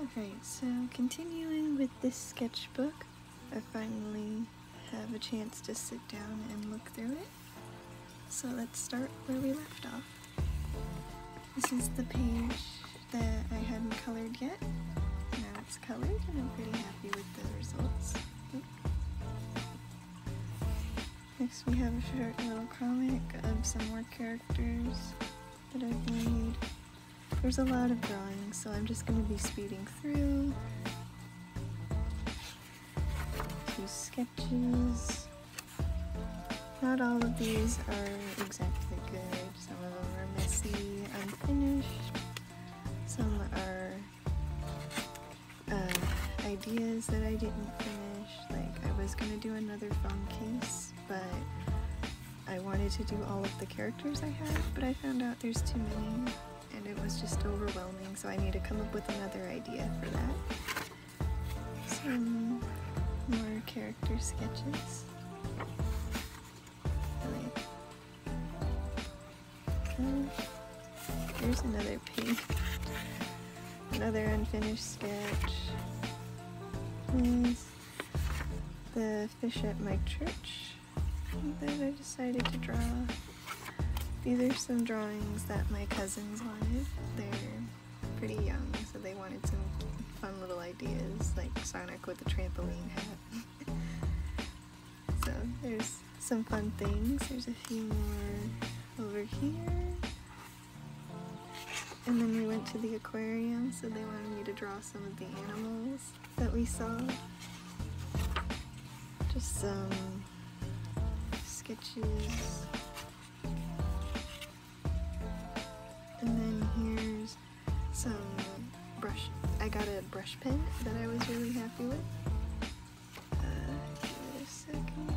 Alright, so continuing with this sketchbook, I finally have a chance to sit down and look through it. So let's start where we left off. This is the page that I hadn't colored yet. Now it's colored and I'm pretty happy with the results. Next we have a short little comic of some more characters that I've made. There's a lot of drawings, so I'm just going to be speeding through. 2 sketches. Not all of these are exactly good. Some of them are messy, unfinished. Some are ideas that I didn't finish. Like, I was going to do another phone case, but I wanted to do all of the characters I had, but I found out there's too many. And it was just overwhelming, so I need to come up with another idea for that. Some more character sketches. Here's another page. Another unfinished sketch. Here's the fish at my church that I decided to draw. These are some drawings that my cousins wanted. They're pretty young, so they wanted some fun little ideas, like Sonic with a trampoline hat. So there's some fun things. There's a few more over here. And then we went to the aquarium, so they wanted me to draw some of the animals that we saw. Just some sketches. And then here's some brush. I got a brush pen that I was really happy with. Give it a second.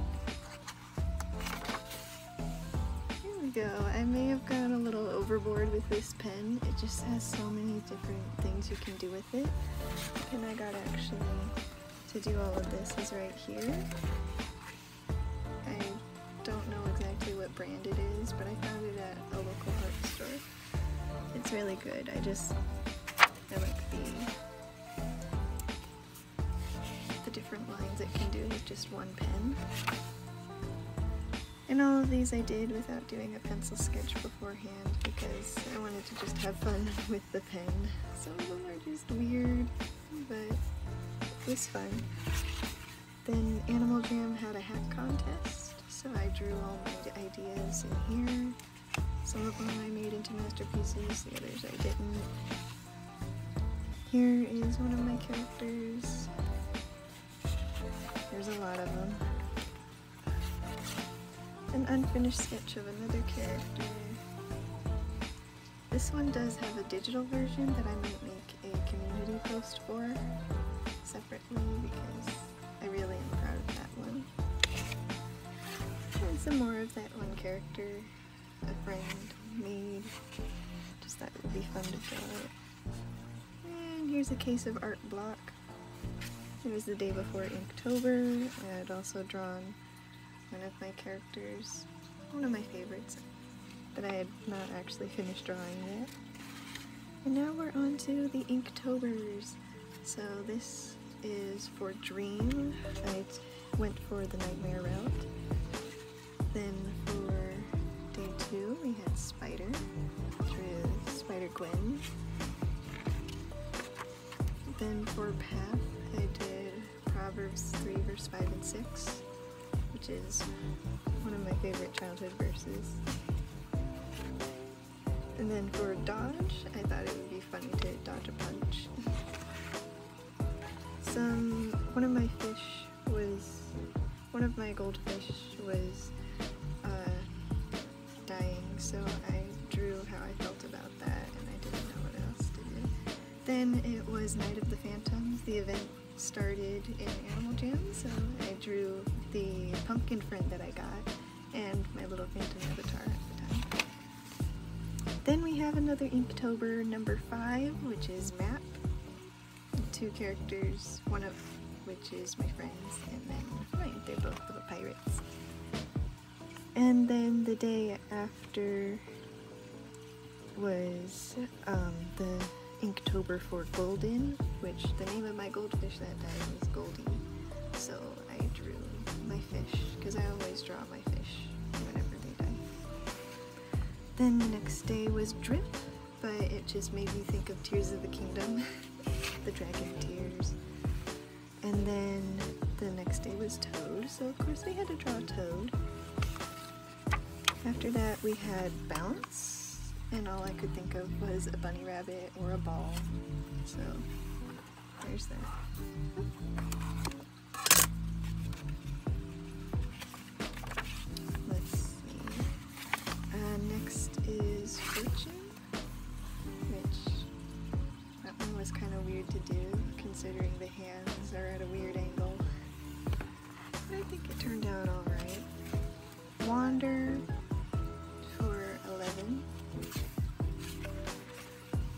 Here we go. I may have gone a little overboard with this pen. It just has so many different things you can do with it. The pen I got actually to do all of this is right here. I don't know exactly what brand it is, but I found it at a local art store. It's really good. I like the different lines it can do with just one pen. And all of these I did without doing a pencil sketch beforehand because I wanted to just have fun with the pen. Some of them are just weird, but it was fun. Then Animal Jam had a hat contest, so I drew all my ideas in here. Some of them I made into masterpieces, the others I didn't. Here is one of my characters. There's a lot of them. An unfinished sketch of another character. This one does have a digital version that I might make a community post for separately because I really am proud of that one. And some more of that one character a friend made. Just thought it would be fun to draw it. And here's a case of art block. It was the day before Inktober. I had also drawn one of my characters, one of my favorites, that I had not actually finished drawing yet. And now we're on to the Inktobers. So this is for Dream. I went for the Nightmare route. Then for Day 2, we had Spider, drew Spider-Gwen. Then for Path, I did Proverbs 3, verse 5 and 6, which is one of my favorite childhood verses. And then for Dodge, I thought it would be funny to dodge a punch. One of my goldfish was dying, so I drew how I felt about that, and I didn't know what else to do. Then it was Night of the Phantoms. The event started in Animal Jam, so I drew the pumpkin friend that I got, and my little phantom avatar at the time. Then we have another Inktober number 5, which is Map. 2 characters, one of which is my friends, and then mine. They're both little pirates. And then the day after was the Inktober for golden, which the name of my goldfish that died was Goldie. So I drew my fish, because I always draw my fish whenever they die. Then the next day was Drip, but it just made me think of Tears of the Kingdom, the dragon tears. And then the next day was Toad, so of course we had to draw Toad. After that we had Bounce, and all I could think of was a bunny rabbit or a ball, so there's that. Let's see. Next is Fortune, which that one was kind of weird to do considering the hands are at a weird angle. But I think it turned out alright. Wander for 11.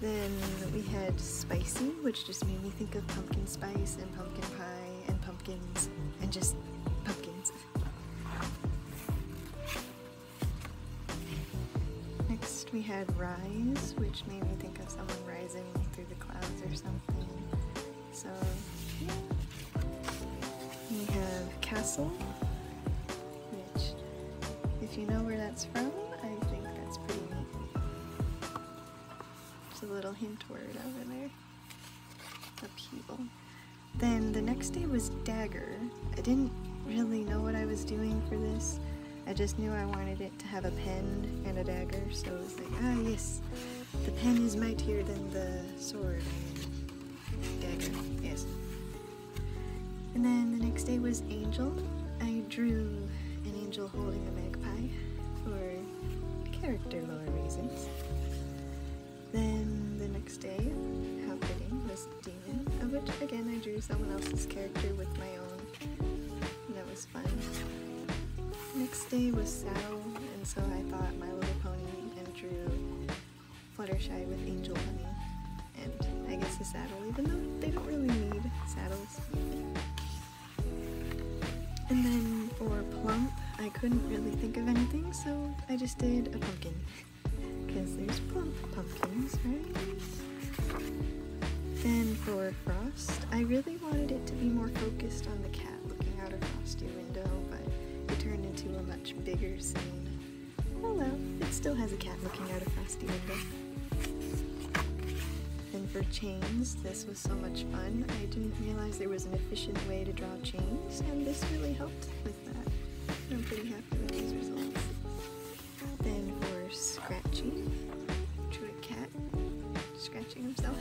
Then we had Spicy, which just made me think of pumpkin spice and pumpkin pie and pumpkins and just pumpkins. Next we had Rise, which made me think of someone rising through the clouds or something. So, yeah. We have Castle, which, if you know where that's from, I think that's pretty neat. There's a little hint word over there. Upheaval. Then the next day was Dagger. I didn't really know what I was doing for this. I just knew I wanted it to have a pen and a dagger, so it was like, ah yes, the pen is mightier than the sword. Dagger, yes. And then the next day was Angel. I drew an angel holding a magpie for character lore reasons. Then the next day, how fitting, was Demon, of which again I drew someone else's character with my own, and that was fun. Next day was Saddle, and so I thought My Little Pony and drew Fluttershy with Angel Bunny, and I guess a saddle, even though they don't really need saddles. And then for Plump, I couldn't really think of anything, so I just did a pumpkin, because there's plump pumpkins, right? Then for Frost, I really wanted it to be more focused on the cat looking out a frosty window, but it turned into a much bigger scene. Oh well, it still has a cat looking out a frosty window. Then for chains, this was so much fun. I didn't realize there was an efficient way to draw chains, and this really helped with that. I'm pretty happy with these results. Then for Scratchy, drew a cat scratching himself.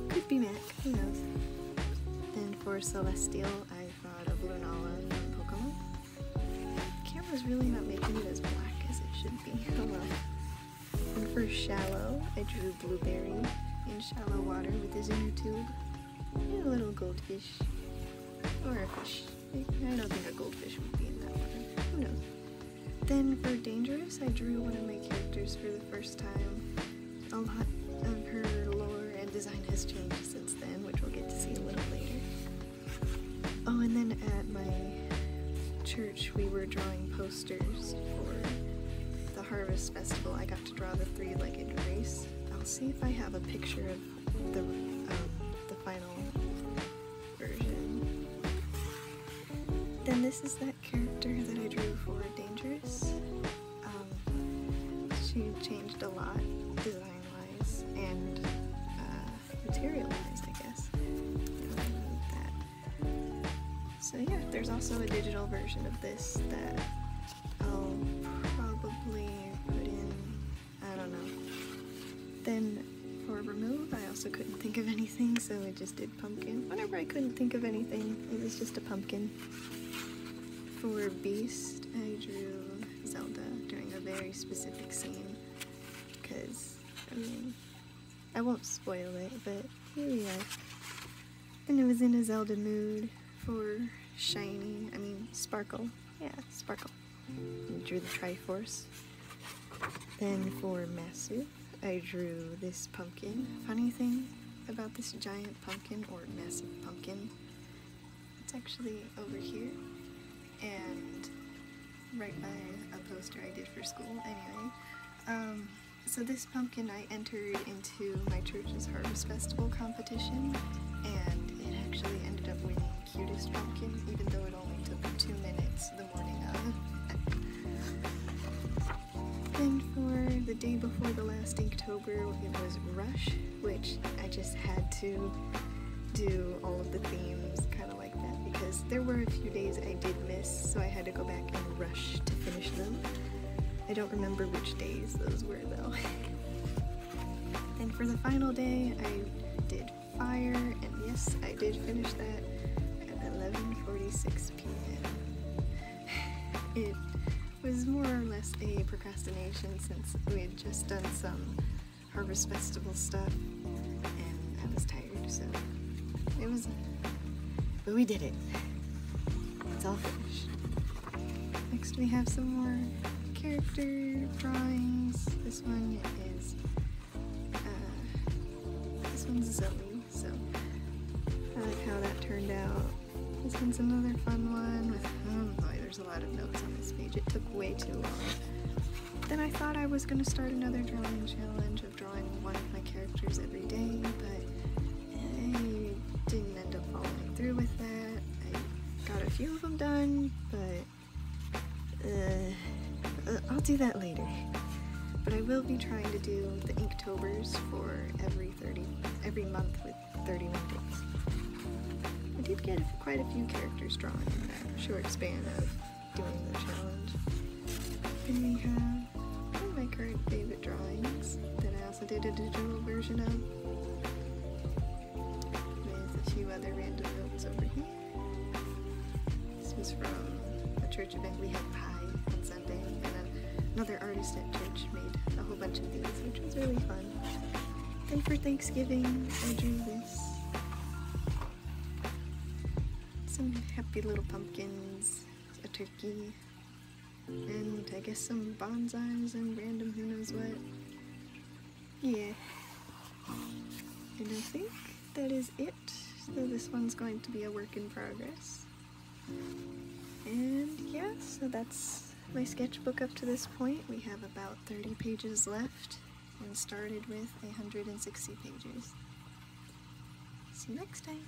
Could be Mac, who knows. Then for Celestial, I thought of Lunala from Pokemon. The camera's really not making it as black as it should be. Oh well. And for Shallow, I drew Blueberry in shallow water with his inner tube. And a little goldfish. Or a fish. I don't think a goldfish would be in that water. Who knows? Then for Dangerous, I drew one of my characters for the first time. A lot of her lore and design has changed since then, which we'll get to see a little later. Oh, and then at my church, we were drawing posters for the Harvest Festival. I got to draw the three-legged race. I'll see if I have a picture of the final version. Then this is that character that I drew for Dangerous. She changed a lot, design-wise, and material-wise, I guess. So yeah, there's also a digital version of this that I'll probably put in, I don't know. Then for Remove, I also couldn't think of anything, so I just did Pumpkin. Whenever I couldn't think of anything, it was just a pumpkin. For Beast, I drew Zelda during a very specific scene, because, I mean, I won't spoil it, but here we are. And it was in a Zelda mood. For Sparkle. Yeah, Sparkle. I drew the Triforce. Then for Massive, I drew this pumpkin. Funny thing about this giant pumpkin, or massive pumpkin, it's actually over here, and right by a poster I did for school. Anyway, So this pumpkin I entered into my church's Harvest Festival competition, and it actually ended up winning Cutest Pumpkin, even though it only took 2 minutes the morning of. Then for the day before the last Inktober, it was Rush, which I just had to do all of the themes kind of like that, because there were a few days I did miss, so I had to go back and rush to finish them. I don't remember which days those were though. And for the final day, I did Fire, and yes, I did finish that at 11:46 p.m. It was more or less a procrastination since we had just done some Harvest Festival stuff, and I was tired, so it was, but we did it. It's all finished. Next we have some more character drawings. This one is, this one's Zoe, so I like how that turned out. This one's another fun one with, oh boy, there's a lot of notes on this page. It took way too long. Then I thought I was going to start another drawing challenge of drawing one of my characters every day, but I didn't end up following through with that. I got a few of them done, but I'll do that later. But I will be trying to do the Inktobers for every month with 31 days. I did get quite a few characters drawn in that short span of doing the challenge. And we have one of my current favorite drawings that I also did a digital version of, with a few other random notes over here. This was from a church event. We had pie on Sunday, and another artist at church made a whole bunch of these, which was really fun. Then for Thanksgiving, I drew this. Some happy little pumpkins, a turkey, and I guess some bonsais and random who knows what. Yeah. And I think that is it. So this one's going to be a work in progress. And yeah, so that's my sketchbook up to this point. We have about 30 pages left and started with 160 pages. See you next time.